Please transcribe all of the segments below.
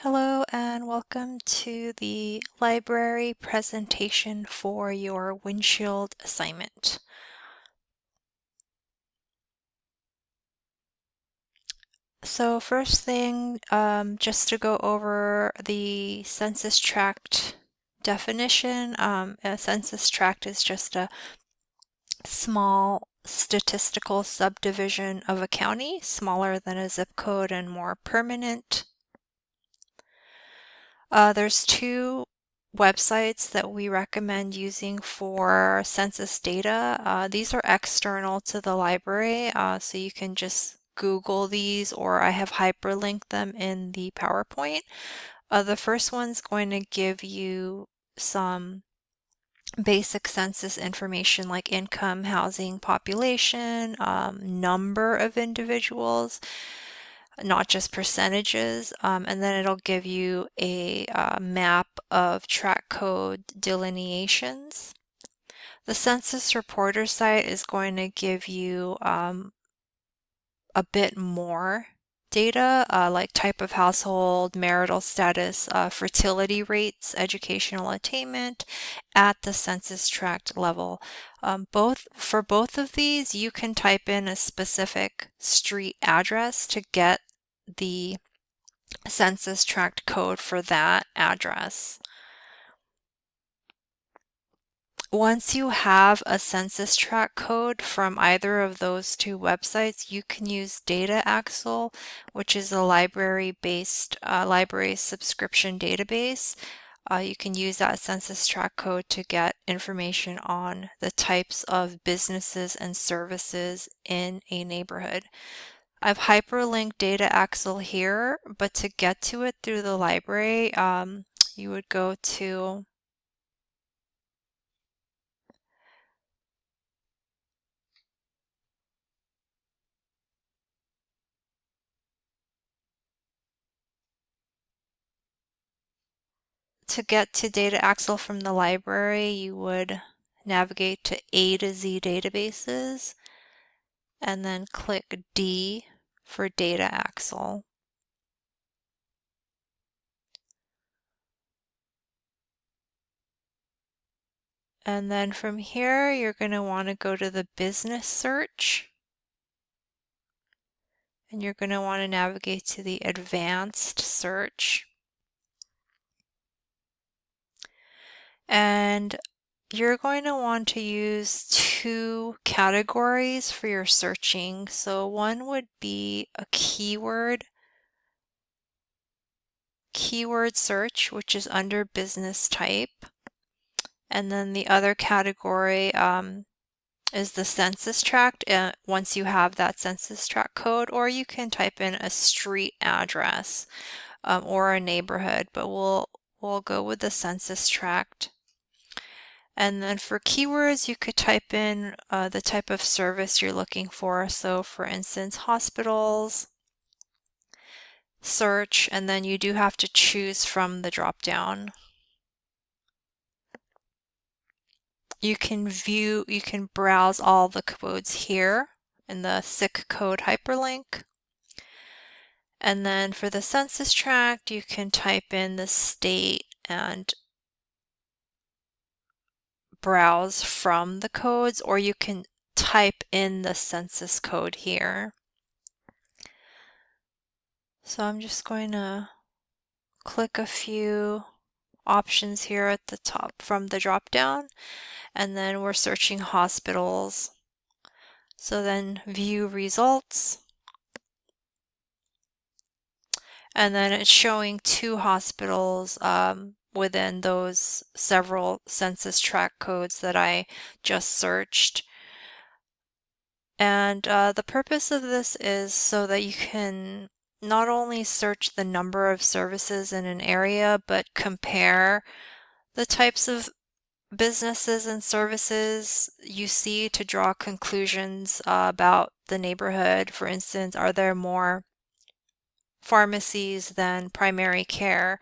Hello and welcome to the library presentation for your windshield assignment. So first thing, just to go over the census tract definition. A census tract is just a small statistical subdivision of a county, smaller than a zip code and more permanent. There's two websites that we recommend using for census data. These are external to the library, so you can just Google these, or I have hyperlinked them in the PowerPoint. The first one's going to give you some basic census information like income, housing, population, number of individuals, not just percentages, and then it'll give you a map of tract code delineations. The Census Reporter site is going to give you a bit more data, like type of household, marital status, fertility rates, educational attainment at the census tract level. For both of these, you can type in a specific street address to get the census tract code for that address. Once you have a census tract code from either of those two websites, you can use DataAxle, which is a library-based library subscription database. You can use that census tract code to get information on the types of businesses and services in a neighborhood. I've hyperlinked DataAxle here, but to get to it through the library, you would go to get to DataAxle from the library, you would navigate to A to Z databases and then click D for DataAxle. And then from here, you're going to want to go to the business search. And you're going to want to navigate to the advanced search. And you're going to want to use two categories for your searching. So one would be a keyword search, which is under business type. And then the other category is the census tract once you have that census tract code, or you can type in a street address or a neighborhood, but we'll go with the census tract. And then for keywords, you could type in the type of service you're looking for. So for instance, hospitals, search, and then you do have to choose from the drop-down. You can browse all the codes here in the SIC code hyperlink. And then for the census tract, you can type in the state and browse from the codes, or you can type in the census code here. So I'm just going to click a few options here at the top from the drop down, and then we're searching hospitals. So then view results, and then it's showing two hospitals within those several census tract codes that I just searched. And the purpose of this is so that you can not only search the number of services in an area, but compare the types of businesses and services you see to draw conclusions about the neighborhood. For instance, are there more pharmacies than primary care?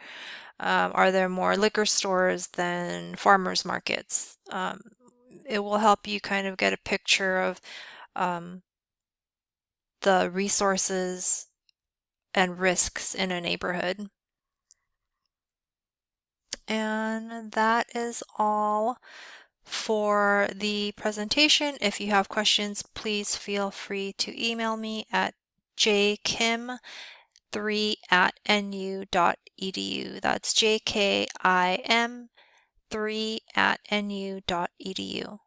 Are there more liquor stores than farmers markets? It will help you kind of get a picture of the resources and risks in a neighborhood. And that is all for the presentation. If you have questions, please feel free to email me at jkim3@nu.edu. That's jkim3@nu.edu.